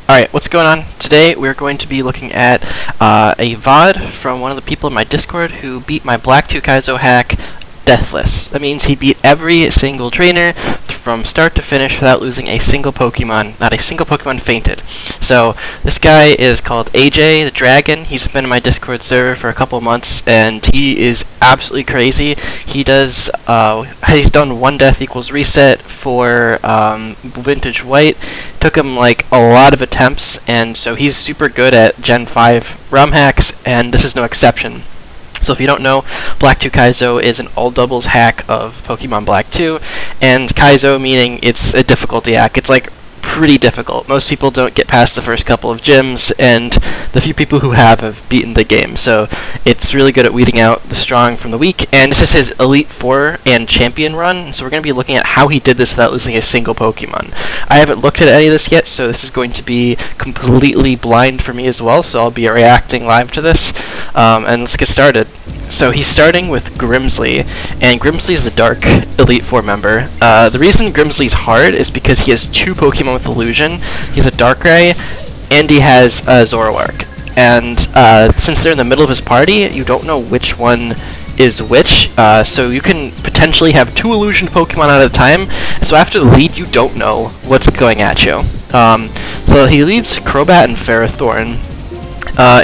Alright, what's going on? Today we're going to be looking at a VOD from one of the people in my Discord who beat my Black 2 Kaizo hack, DEATHLESS. That means he beat every single trainer from start to finish without losing a single Pokemon. Not a single Pokemon fainted. So, this guy is called AJ the Dragon. He's been in my Discord server for a couple months, and he is absolutely crazy. He's done one death equals reset for Vintage White. Took him like a lot of attempts, and so he's super good at Gen 5 ROM hacks, and this is no exception. So if you don't know, Black 2 Kaizo is an all doubles hack of Pokemon Black 2, and Kaizo meaning it's a difficulty hack. It's like pretty difficult. Most people don't get past the first couple of gyms, and the few people who have beaten the game. So it's really good at weeding out the strong from the weak, and this is his Elite 4 and Champion run, so we're going to be looking at how he did this without losing a single Pokemon. I haven't looked at any of this yet, so this is going to be completely blind for me as well, so I'll be reacting live to this, and let's get started. So he's starting with Grimsley, and Grimsley is the Dark Elite 4 member. The reason Grimsley's hard is because he has two Pokemon with Illusion. He's a Darkrai, and he has a Zoroark. And since they're in the middle of his party, you don't know which one is which, so you can potentially have two illusioned Pokemon at a time, so after the lead, you don't know what's going at you. So he leads Crobat and Ferrothorn.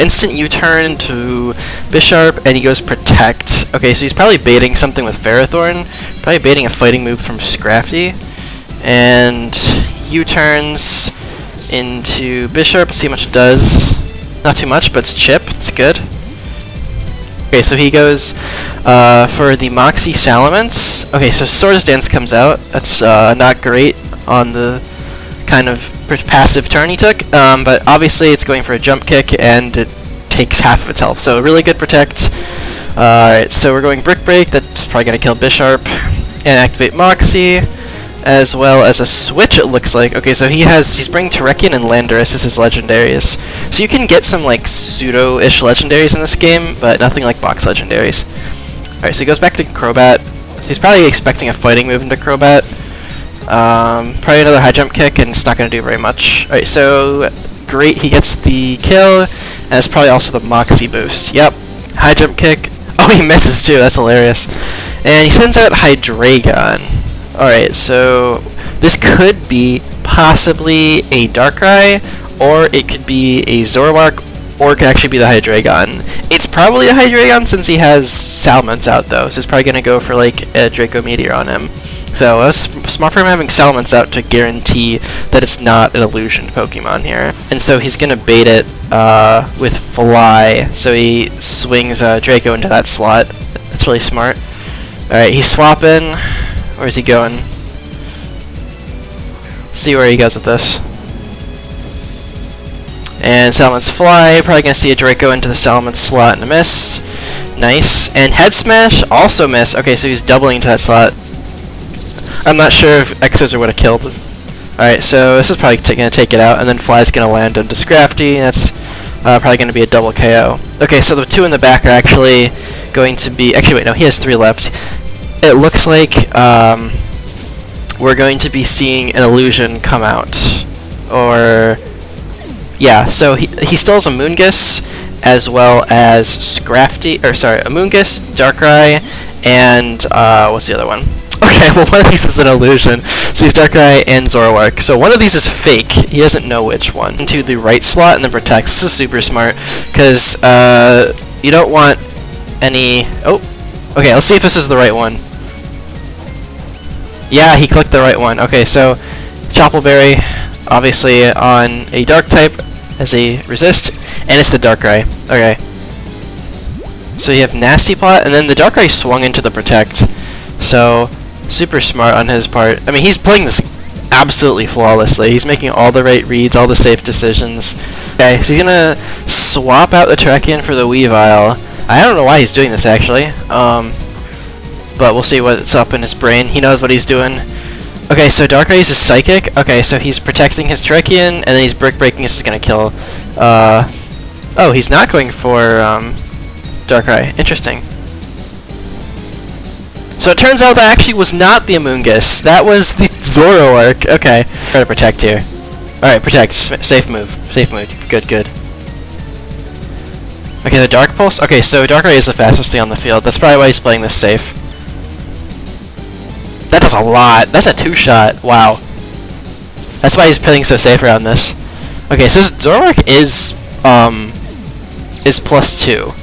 Instant U-turn to Bisharp, and he goes Protect. Okay, so he's probably baiting something with Ferrothorn, probably baiting a fighting move from Scrafty, and U-turns into Bisharp. Let's see how much it does. Not too much, but it's Chip. It's good. Okay, so he goes for the Moxie Salamence. Okay, so Swords Dance comes out. That's not great on the kind of passive turn he took, but obviously it's going for a Jump Kick, and it takes half of its health, so really good Protect. Alright, so we're going Brick Break. That's probably going to kill Bisharp, and activate Moxie, as well as a switch, it looks like. Okay, so he's bringing Terrakion and Landorus as his legendaries. So you can get some like pseudo-ish legendaries in this game, but nothing like box legendaries. Alright, so he goes back to Crobat. So he's probably expecting a fighting move into Crobat. Probably another high jump kick, and it's not going to do very much. Alright, so great, he gets the kill, and it's probably also the Moxie boost. Yep, high jump kick. Oh, he misses too, that's hilarious. And he sends out Hydreigon. Alright, so this could be possibly a Darkrai, or it could be a Zoroark, or it could actually be the Hydreigon. It's probably a Hydreigon since he has Salamence out though, so it's probably going to go for like a Draco Meteor on him. So it's smart for him having Salamence out to guarantee that it's not an illusioned Pokemon here. And so he's going to bait it with Fly, so he swings Draco into that slot. That's really smart. Alright, he's swapping. Where's he going? See where he goes with this. And Salamence Fly, probably going to see a Draco into the Salamence slot and a miss. Nice. And Head Smash, also miss. Okay, so he's doubling into that slot. I'm not sure if X-Scissor would have killed him. Alright, so this is probably going to take it out, and then Fly's going to land into Scrafty, and that's probably going to be a double KO. Okay, so the two in the back are actually going to be... Actually, wait, no, he has three left. It looks like we're going to be seeing an illusion come out. Or... yeah, so he still has Amoonguss, as well as Scrafty... or sorry, Amoonguss, Darkrai, and... what's the other one? Okay, well one of these is an illusion. So he's Darkrai and Zoroark. So one of these is fake. He doesn't know which one. Into the right slot and then protects. This is super smart because you don't want any... oh, okay, let's see if this is the right one. Yeah, he clicked the right one. Okay, so Choppleberry, obviously on a Dark type as a resist, and it's the Darkrai. Okay. So you have Nasty Plot, and then the Darkrai swung into the Protect. So... super smart on his part. I mean, he's playing this absolutely flawlessly. He's making all the right reads, all the safe decisions. Okay, so he's gonna swap out the Terrakion for the Weavile. I don't know why he's doing this, actually. But we'll see what's up in his brain. He knows what he's doing. Okay, so Darkrai uses Psychic. Okay, so he's protecting his Terrakion, and then he's Brick Breaking. This is gonna kill. Oh, he's not going for Darkrai. Interesting. So it turns out that actually was not the Amoonguss. That was the Zoroark. Okay. Try to protect here. Alright, protect. Safe move. Safe move. Good, good. Okay, the Dark Pulse. Okay, so Dark Ray is the fastest thing on the field. That's probably why he's playing this safe. That does a lot. That's a 2-shot. Wow. That's why he's playing so safe around this. Okay, so his Zorark is +2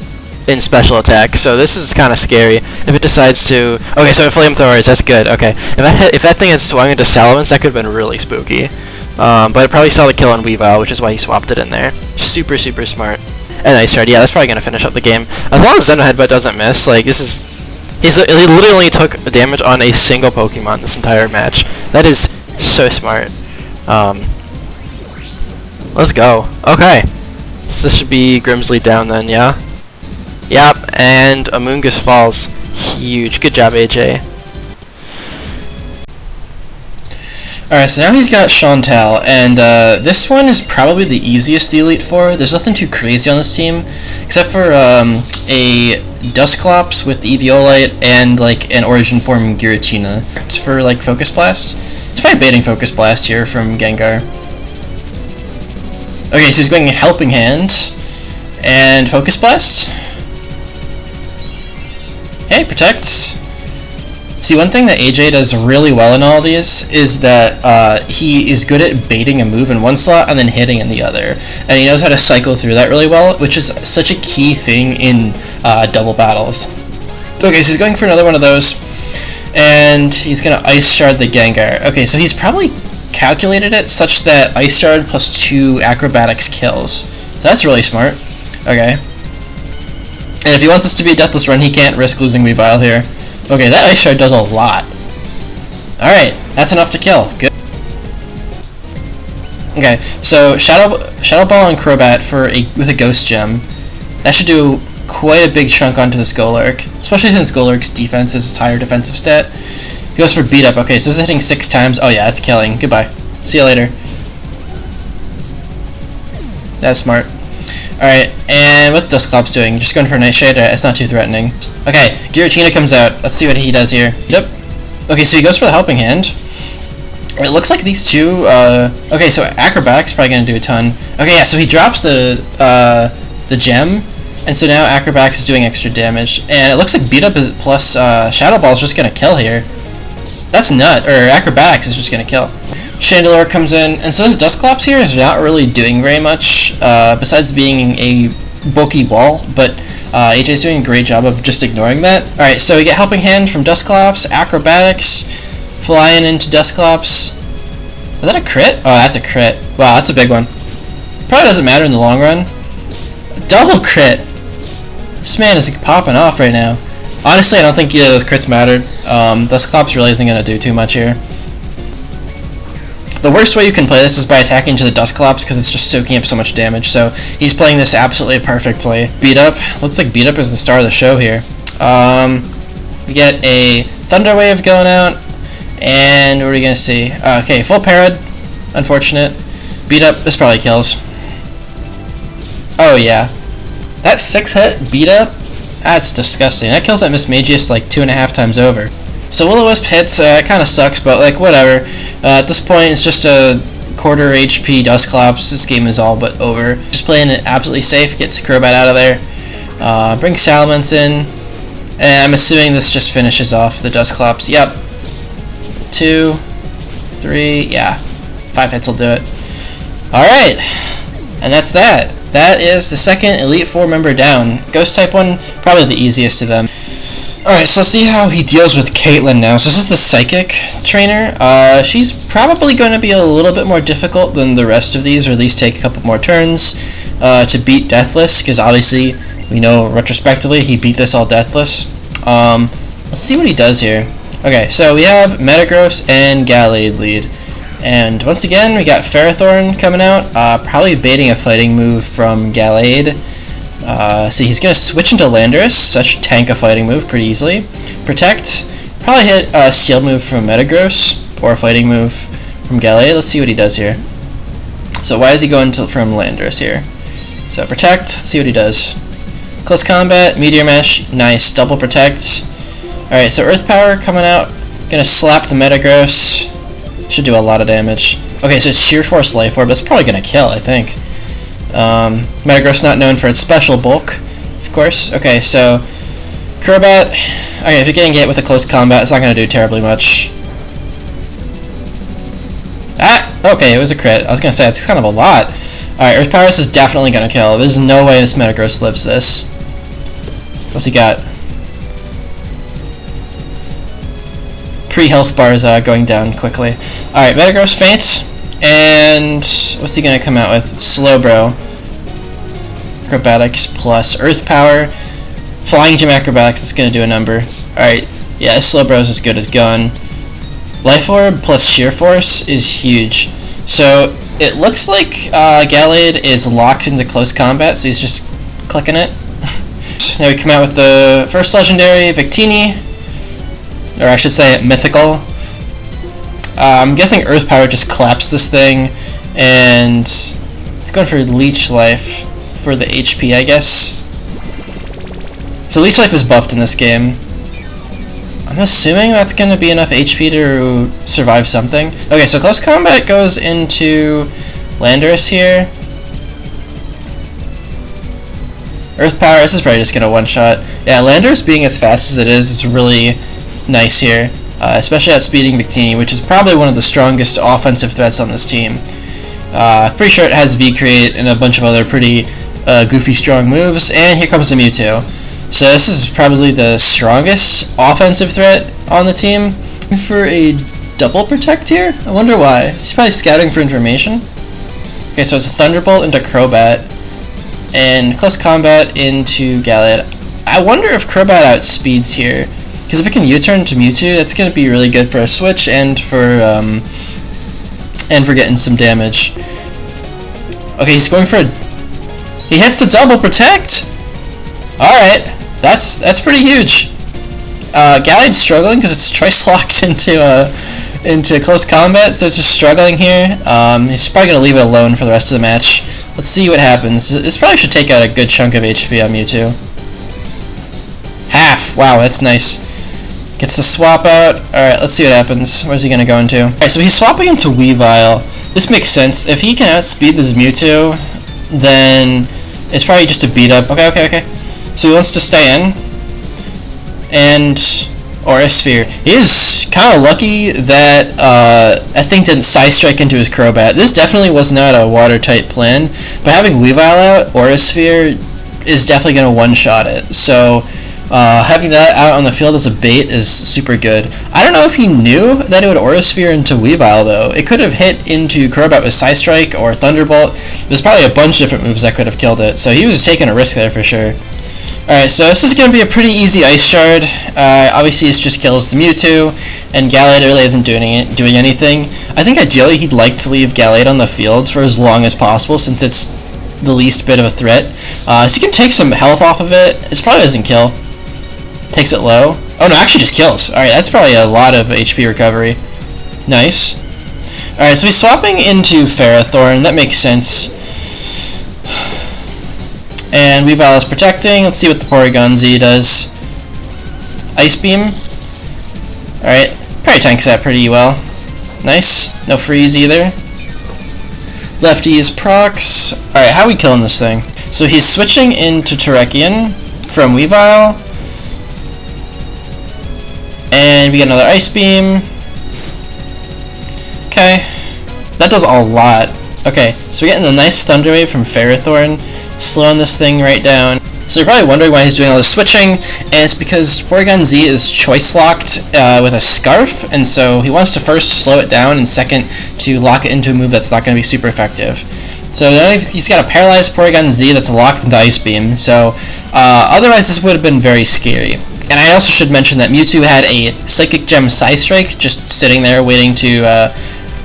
in special attack, so this is kind of scary. If it decides to... Okay, so flamethrowers, that's good. Okay, if that thing had swung into Salamence, that could have been really spooky. But it probably saw the kill on Weavile, which is why he swapped it in there. Super, super smart. And Ice Shard, yeah, that's probably going to finish up the game. As long as Zen Headbutt doesn't miss, like, this is... He literally only took damage on a single Pokemon this entire match. That is so smart. Let's go. Okay. So this should be Grimsley down then, yeah? Yep, and Amoonguss falls. Huge. Good job, AJ. Alright, so now he's got Chantal, and this one is probably the easiest to Elite Four. There's nothing too crazy on this team, except for a Dusclops with the Eviolite and like an Origin Form Giratina. It's for like Focus Blast. It's probably baiting Focus Blast here from Gengar. Okay, so he's going Helping Hand and Focus Blast. Okay, protect. See, one thing that AJ does really well in all these is that he is good at baiting a move in one slot and then hitting in the other. And he knows how to cycle through that really well, which is such a key thing in double battles. Okay, so he's going for another one of those. And he's going to Ice Shard the Gengar. Okay, so he's probably calculated it such that Ice Shard plus 2 Acrobatics kills. So that's really smart. Okay. And if he wants this to be a deathless run, he can't risk losing Weavile here. Okay, that Ice Shard does a lot. Alright, that's enough to kill. Good. Okay, so Shadow Ball and Crobat with a Ghost Gem. That should do quite a big chunk onto this Golurk, especially since Golurk's defense is its higher defensive stat. He goes for Beat Up. Okay, so this is hitting 6 times. Oh yeah, that's killing. Goodbye. See you later. That's smart. Alright, and what's Dusclops doing? Just going for a Nightshade? It's not too threatening. Okay, Giratina comes out. Let's see what he does here. Yep. Okay, so he goes for the Helping Hand. It looks like these two, okay, so Acrobatic's probably going to do a ton. Okay, yeah, so he drops the gem, and so now Acrobatics is doing extra damage. And it looks like Beat Up is plus Shadow Ball is just going to kill here. That's nut, or Acrobatics is just going to kill. Chandelure comes in, and so this Dusclops here is not really doing very much, besides being a bulky wall, but AJ's doing a great job of just ignoring that. Alright, so we get Helping Hand from Dusclops, Acrobatics, flying into Dusclops. Was that a crit? Oh, that's a crit. Wow, that's a big one. Probably doesn't matter in the long run. Double crit! This man is popping off right now. Honestly, I don't think either of those crits mattered. Dusclops really isn't going to do too much here. The worst way you can play this is by attacking to the Dusclops because it's just soaking up so much damage, so he's playing this absolutely perfectly. Beat Up. Looks like Beat Up is the star of the show here. We get a Thunder Wave going out, and what are we going to see? Okay, full Parad. Unfortunate. Beat Up. This probably kills. Oh yeah. That 6-hit Beat Up? That's disgusting. That kills that Miss Magius like 2.5 times over. So Will-O-Wisp hits, it kind of sucks, but like whatever. At this point, it's just a quarter HP Dusclops. This game is all but over. Just playing it absolutely safe, gets Crobat out of there. Bring Salamence in, and I'm assuming this just finishes off the Dusclops. Yep. 2, 3, yeah. 5 hits will do it. Alright, and that's that. That is the second Elite Four member down. Ghost type one, probably the easiest of them. Alright, so let's see how he deals with Caitlyn now. So this is the Psychic trainer. She's probably going to be a little bit more difficult than the rest of these, or at least take a couple more turns to beat Deathless, because obviously we know retrospectively he beat this all Deathless. Let's see what he does here. Okay, so we have Metagross and Gallade lead. And once again, we got Ferrothorn coming out, probably baiting a fighting move from Gallade. See, he's going to switch into Landorus, so that should tank a fighting move pretty easily. Protect, probably hit a Steel move from Metagross, or a fighting move from Gallade. Let's see what he does here. So why is he going from Landorus here? So Protect, let's see what he does. Close Combat, Meteor Mesh, nice, double Protect. Alright, so Earth Power coming out, going to slap the Metagross. Should do a lot of damage. Okay, so it's Sheer Force Life Orb. That's probably gonna kill, I think. Metagross not known for its special bulk, of course. Okay, so Crobat. Okay, if you're getting hit with a close combat, it's not gonna do terribly much. Ah, okay, it was a crit. I was gonna say that's kind of a lot. Alright, Earth Power is definitely gonna kill. There's no way this Metagross lives this. What's he got? Pre-health bars going down quickly. Alright, Metagross faints. And what's he gonna come out with? Slowbro. Acrobatics plus Earth Power. Flying Gym Acrobatics, that's gonna do a number. Alright, yeah, Slowbro's as good as gone. Life Orb plus Sheer Force is huge. So it looks like Gallade is locked into close combat, so he's just clicking it. Now we come out with the first legendary, Victini. Or I should say Mythical. I'm guessing Earth Power just collapsed this thing, and it's going for Leech Life for the HP, I guess. So Leech Life is buffed in this game. I'm assuming that's going to be enough HP to survive something. Okay, so close combat goes into Landorus here. Earth Power, this is probably just going to one-shot. Yeah, Landorus being as fast as it is really nice here. Especially outspeeding Victini, which is probably one of the strongest offensive threats on this team. Pretty sure it has V-Create and a bunch of other pretty goofy strong moves, and here comes the Mewtwo. So this is probably the strongest offensive threat on the team. For a double protect here? I wonder why. He's probably scouting for information. Okay, so it's a Thunderbolt into Crobat, and close combat into Gallade. I wonder if Crobat outspeeds here. Because if it can U-turn to Mewtwo, that's going to be really good for a switch and for getting some damage. Okay, he's going for a... He hits the double protect! Alright, that's pretty huge. Gallade's struggling because it's choice locked into close combat, so it's just struggling here. He's probably going to leave it alone for the rest of the match. Let's see what happens. This probably should take out a good chunk of HP on Mewtwo. Half! Wow, that's nice. Gets the swap out. Alright, let's see what happens. Where's he going to go into? Alright, so he's swapping into Weavile. This makes sense. If he can outspeed this Mewtwo, then it's probably just a beat up. Okay. So he wants to stay in. And Aura Sphere. He is kind of lucky that that thing didn't Psystrike into his Crobat. This definitely was not a watertight plan, but having Weavile out, Aura Sphere is definitely going to one-shot it. So having that out on the field as a bait is super good. I don't know if he knew that it would Aura Sphere into Weavile, though. It could have hit into Crobat with Psystrike or Thunderbolt. There's probably a bunch of different moves that could have killed it, so he was taking a risk there for sure. Alright, so this is going to be a pretty easy Ice Shard. Obviously, it just kills the Mewtwo, and Gallade really isn't doing anything. I think ideally he'd like to leave Gallade on the field for as long as possible, since it's the least bit of a threat. So you can take some health off of it. It probably doesn't kill. Takes it low. Oh no, actually just kills. Alright, that's probably a lot of HP recovery. Nice. Alright, so he's swapping into Ferrothorn. That makes sense. And Weavile is protecting. Let's see what the Porygon Z does. Ice Beam. Alright, probably tanks that pretty well. Nice. No freeze either. Lefty is procs. Alright, how are we killing this thing? So he's switching into Terrakion from Weavile. And we get another Ice Beam. Okay. That does a lot. Okay, so we're getting a nice Thunder Wave from Ferrothorn, slowing this thing right down. So you're probably wondering why he's doing all this switching, and it's because Porygon Z is choice locked with a Scarf, and so he wants to first slow it down, and second to lock it into a move that's not going to be super effective. So now he's got a paralyzed Porygon Z that's locked into Ice Beam, so otherwise this would have been very scary. And I also should mention that Mewtwo had a Psychic Gem Psystrike just sitting there waiting to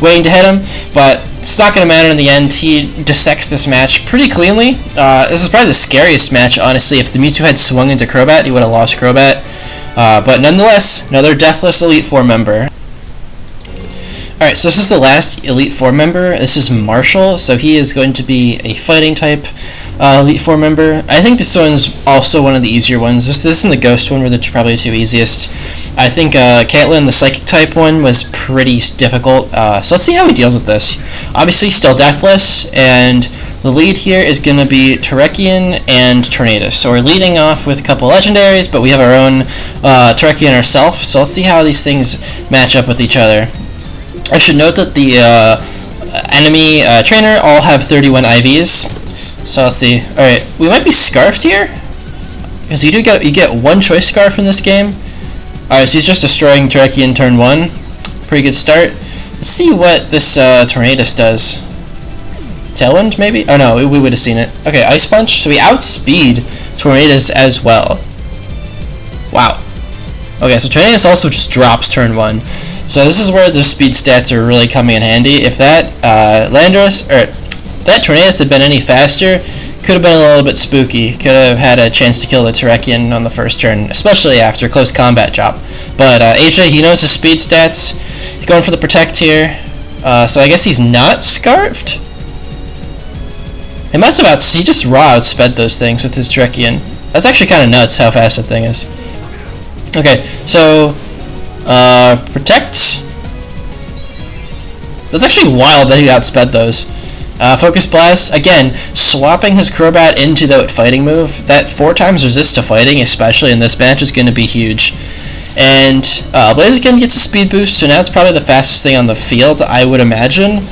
hit him, but it's not going to matter in the end. He dissects this match pretty cleanly. This is probably the scariest match, honestly. If the Mewtwo had swung into Crobat, he would have lost Crobat. But nonetheless, another Deathless Elite Four member. Alright, so this is the last Elite Four member. This is Marshall, so he is going to be a fighting type Elite Four member. I think this one's also one of the easier ones. This isn't the Ghost one, where they're probably the two easiest. I think Caitlyn, the Psychic type one, was pretty difficult. So let's see how he deals with this. Obviously, still Deathless, and the lead here is going to be Terekian and Tornadus. So we're leading off with a couple legendaries, but we have our own Terekian ourselves. So let's see how these things match up with each other. I should note that the enemy trainer all have 31 IVs. So let's see. All right, we might be scarfed here, because you get one choice scarf in this game. All right, so he's just destroying Terekian turn 1. Pretty good start. Let's see what this Tornadus does. Tailwind, maybe? Oh no, we would have seen it. Okay, Ice Punch. So we outspeed Tornadus as well. Wow. Okay, so Tornadus also just drops turn 1. So this is where the speed stats are really coming in handy. If that that Tornadus had been any faster, could have been a little bit spooky. Could have had a chance to kill the Terekian on the first turn, especially after close combat drop. But AJ, he knows his speed stats. He's going for the Protect here. So I guess he's not Scarfed? He must have he just raw outsped those things with his Terekian. That's actually kind of nuts how fast that thing is. Okay, so Protect. That's actually wild that he outsped those. Focus Blast, again, swapping his Crobat into the fighting move. That 4 times resist to fighting, especially in this match, is going to be huge. And Blaziken gets a speed boost, so now it's probably the fastest thing on the field, I would imagine.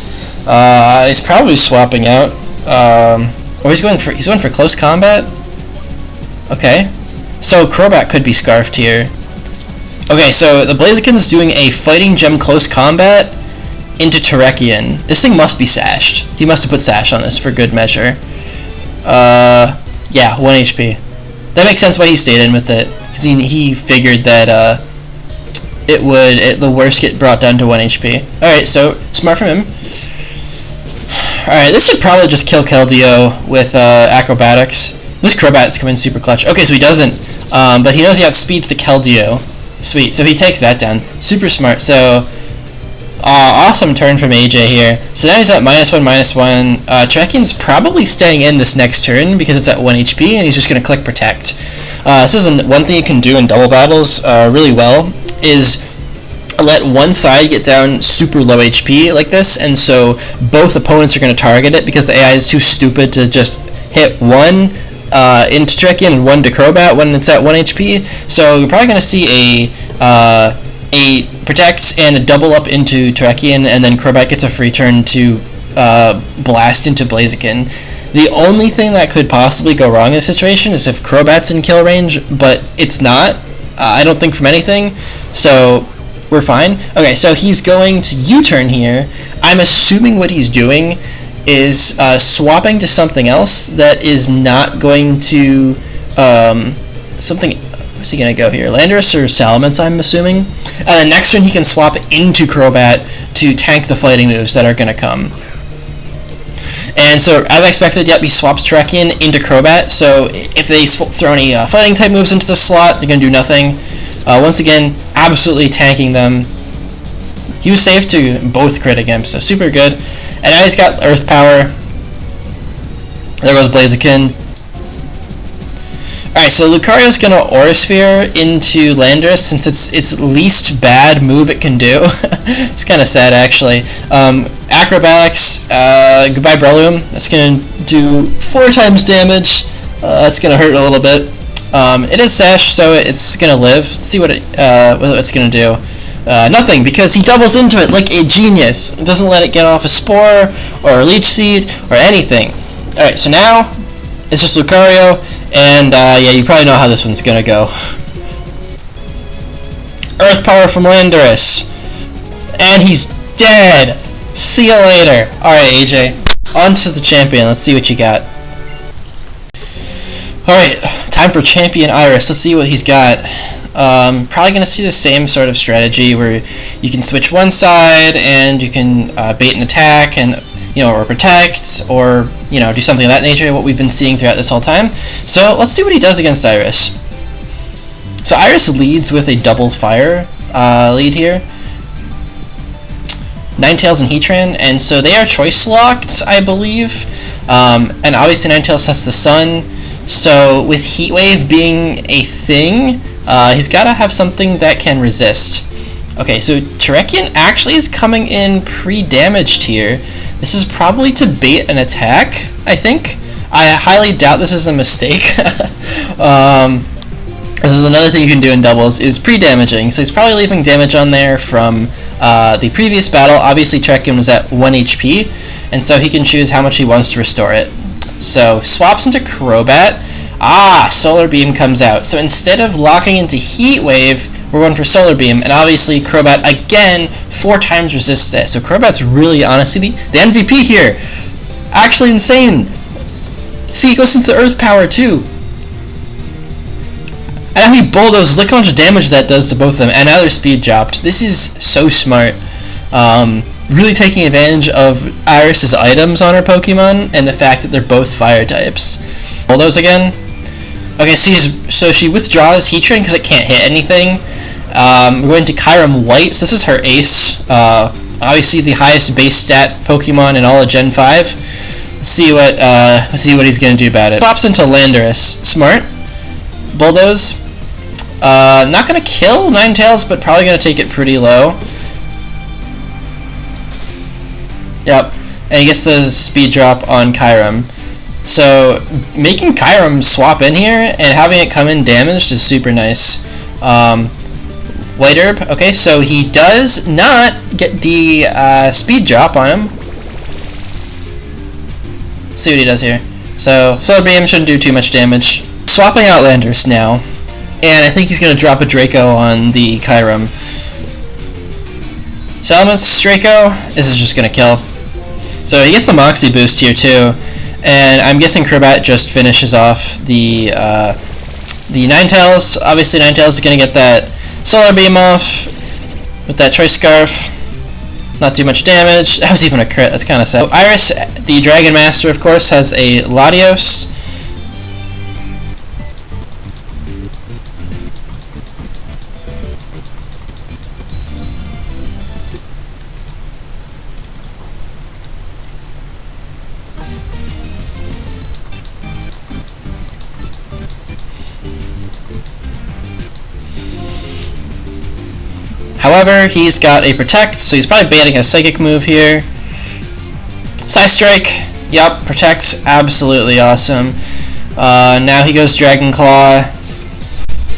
He's probably swapping out. Or he's going for close combat. Okay, so Crobat could be scarfed here. Okay, so the Blaziken's doing a Fighting Gem close combat into Terekian. This thing must be sashed. He must have put sash on this for good measure. Yeah, 1 HP. That makes sense why he stayed in with it, because he figured that the worst get brought down to 1 HP. Alright, so smart from him. Alright, this should probably just kill Keldeo with Acrobatics. This Crobat's coming super clutch. Okay, so he doesn't, but he knows he outspeeds the Keldeo. Sweet, so he takes that down. Super smart, so awesome turn from AJ here. So now he's at -1/-1. Terekian's probably staying in this next turn because it's at 1 HP, and he's just going to click Protect. This is one thing you can do in double battles really well, is let one side get down super low HP like this, and so both opponents are going to target it because the AI is too stupid to just hit one into Terekian and one to Crobat when it's at 1 HP. So you're probably going to see a Protect and a double up into Terekian, and then Crobat gets a free turn to blast into Blaziken. The only thing that could possibly go wrong in this situation is if Crobat's in kill range, but it's not. I don't think from anything, so we're fine. Okay, so he's going to U-turn here. I'm assuming what he's doing is swapping to something else that is not going to something. Where's he gonna go here? Landorus or Salamence, I'm assuming. And next turn he can swap into Crobat to tank the fighting moves that are gonna come. And so, as I expected, yep, he swaps Terekian into Crobat. So if they throw any fighting type moves into the slot, they're gonna do nothing. Once again, absolutely tanking them. He was safe to both crit against, so super good. And now he's got Earth Power. There goes Blaziken. Alright, so Lucario's gonna Aura Sphere into Landorus since it's its least bad move it can do. It's kind of sad, actually. Acrobatics, goodbye Breloom. That's gonna do 4 times damage. That's gonna hurt a little bit. It is Sash, so it's gonna live. Let's see what it's gonna do. Nothing, because he doubles into it like a genius. It doesn't let it get off a Spore, or a Leech Seed, or anything. Alright, so now it's just Lucario. And, yeah, you probably know how this one's gonna go. Earth Power from Landorus. And he's dead! See you later! Alright, AJ. On to the champion. Let's see what you got. Alright, time for Champion Iris. Let's see what he's got. Probably gonna see the same sort of strategy where you can switch one side and you can bait an attack and or Protect, or do something of that nature, what we've been seeing throughout this whole time. So let's see what he does against Iris. So Iris leads with a double fire lead here. Ninetales and Heatran, and so they are choice locked, I believe. And obviously Ninetales has the Sun, so with Heat Wave being a thing, He's got to have something that can resist. Okay, so Terekian actually is coming in pre-damaged here. This is probably to bait an attack, I think. I highly doubt this is a mistake. This is another thing you can do in doubles, is pre-damaging. So he's probably leaving damage on there from the previous battle. Obviously Terekian was at 1 HP, and so he can choose how much he wants to restore it. So swaps into Crobat. Solar Beam comes out. So instead of locking into Heat Wave, we're going for Solar Beam, and obviously Crobat again 4 times resists that. So Crobat's really honestly the MVP here. Actually insane. See, it goes into Earth Power too. And now he bulldozes. Look how much damage that does to both of them, and now they're speed dropped. This is so smart. Really taking advantage of Iris's items on her Pokemon, and the fact that they're both fire types. Bulldoze again. Okay, so she withdraws Heatran because it can't hit anything. We're going to Kyurem White. So this is her ace. Obviously the highest base stat Pokemon in all of Gen 5. Let's see what he's going to do about it. Swaps into Landorus. Smart. Bulldoze. Not going to kill Ninetales, but probably going to take it pretty low. Yep. And he gets the speed drop on Kyurem. So making Kyurem swap in here and having it come in damaged is super nice. White Herb. Okay, so he does not get the speed drop on him. Let's see what he does here. So Solar Beam shouldn't do too much damage. Swapping out Landorus now, and I think he's going to drop a Draco on the Kyurem. Salamence Draco. This is just going to kill. So he gets the Moxie boost here too, and I'm guessing Crobat just finishes off the Ninetales. Obviously Ninetales is going to get that Solar Beam off with that Choice Scarf. Not too much damage. That was even a crit. That's kind of sad. So Iris, the Dragon Master, of course, has a Latios. However, he's got a Protect, so he's probably baiting a Psychic move here. Psystrike, yep, Protect's absolutely awesome. Now he goes Dragon Claw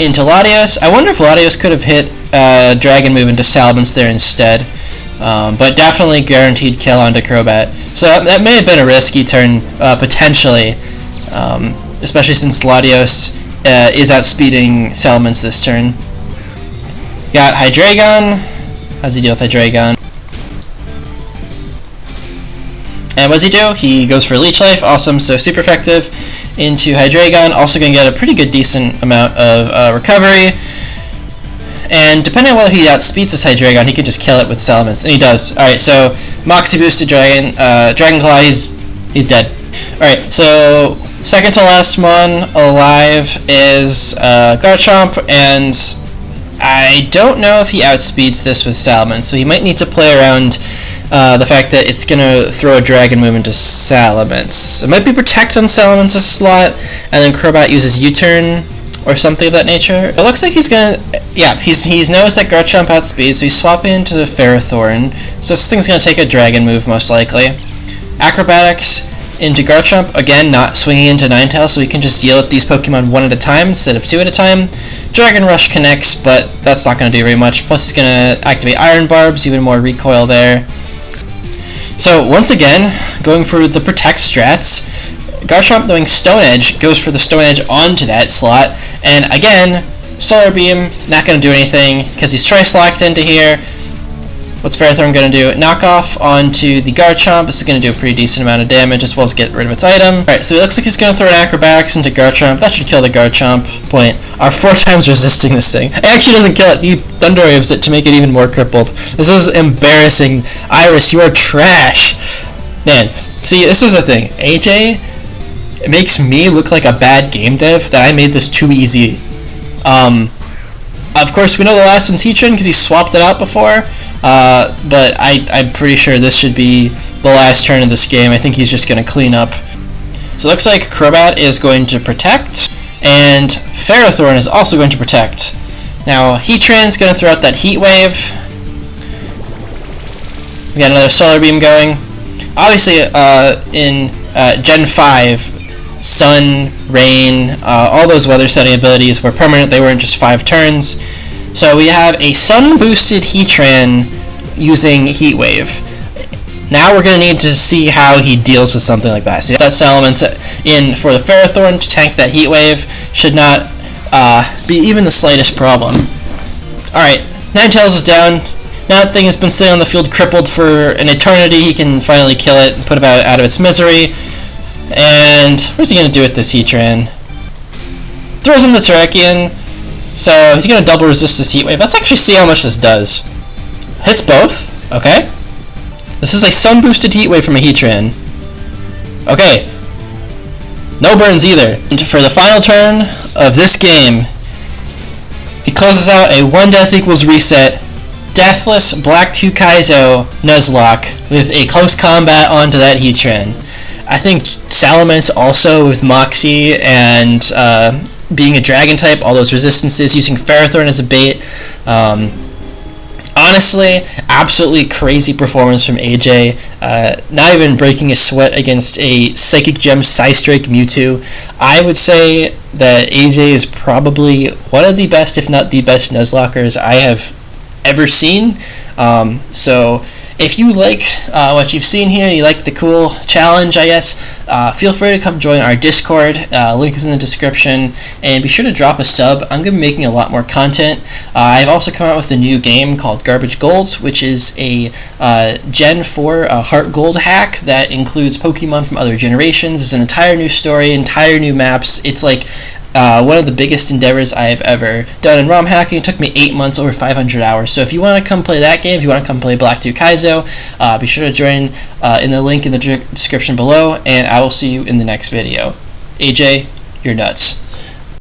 into Latios. I wonder if Latios could have hit Dragon move into Salamence there instead. But definitely guaranteed kill onto Crobat. So that may have been a risky turn, potentially. Especially since Latios is outspeeding Salamence this turn. Got Hydreigon. How does he deal with Hydreigon? And what does he do? He goes for Leech Life. Awesome, so super effective into Hydreigon. Also going to get a pretty good, decent amount of recovery. And depending on whether he outspeeds this Hydreigon, he can just kill it with Salamence. And he does. Alright, so Moxie boosted Dragon. Dragon Claw, he's dead. Alright, so second to last one alive is Garchomp, and I don't know if he outspeeds this with Salamence, so he might need to play around the fact that it's going to throw a Dragon move into Salamence. It might be Protect on Salamance's slot, and then Crobat uses U-turn or something of that nature. It looks like he's going to... Yeah, he's noticed that Garchomp outspeeds, so he's swapping into the Ferrothorn. So this thing's going to take a Dragon move, most likely. Acrobatics into Garchomp, again, not swinging into Ninetales, so we can just deal with these Pokemon one at a time instead of two at a time. Dragon Rush connects, but that's not going to do very much. Plus, it's going to activate Iron Barbs, even more recoil there. So, once again, going for the Protect strats, Garchomp doing Stone Edge goes for the Stone Edge onto that slot, and again, Solar Beam, not going to do anything, because he's Choice Locked into here. What's Ferrothorn going to do? Knock off onto the Garchomp. This is going to do a pretty decent amount of damage, as well as get rid of its item. Alright, so it looks like he's going to throw an Acrobatics into Garchomp. That should kill the Garchomp. Point. Are 4 times resisting this thing. It actually doesn't kill it. He Thunder Waves it to make it even more crippled. This is embarrassing. Iris, you are trash. Man, see, this is the thing. AJ, it makes me look like a bad game dev that I made this too easy. Of course, we know the last one's Heatran because he swapped it out before. But I'm pretty sure this should be the last turn of this game. I think he's just going to clean up. So it looks like Crobat is going to Protect. and Ferrothorn is also going to protect. Now Heatran's going to throw out that Heat Wave. We got another Solar Beam going. Obviously, in Gen 5, Sun, Rain, all those weather setting abilities were permanent. They weren't just 5 turns. So we have a Sun-boosted Heatran using Heat Wave. Now we're going to need to see how he deals with something like that. See, that Salamence in for the Ferrothorn to tank that Heat Wave should not be even the slightest problem. Alright, Ninetales is down. Now that thing has been sitting on the field crippled for an eternity, he can finally kill it and put it out of its misery. And what's he going to do with this Heatran? Throws in the Terrakion. So he's going to double resist this Heat Wave. Let's actually see how much this does. Hits both. Okay. This is a Sun-boosted Heat Wave from a Heatran. Okay. No burns either. And for the final turn of this game, he closes out a 1 death equals reset Deathless Black 2 Kaizo Nuzlocke with a close combat onto that Heatran. I think Salamence also with Moxie and being a Dragon type, all those resistances, using Ferrothorn as a bait. Honestly, absolutely crazy performance from AJ. Not even breaking a sweat against a Psychic Gem Psystrike Mewtwo. I would say that AJ is probably one of the best, if not the best, Nuzlockers I have ever seen. So if you like what you've seen here, you like the cool challenge, I guess, feel free to come join our Discord. Link is in the description, and be sure to drop a sub. I'm going to be making a lot more content. I've also come out with a new game called Garbage Gold, which is a Gen 4 Heart Gold hack that includes Pokemon from other generations. It's an entire new story, entire new maps. It's like one of the biggest endeavors I've ever done in ROM hacking. It took me 8 months, over 500 hours. So if you want to come play that game, if you want to come play Black 2 Kaizo, be sure to join in the link in the description below, and I will see you in the next video. AJ, you're nuts.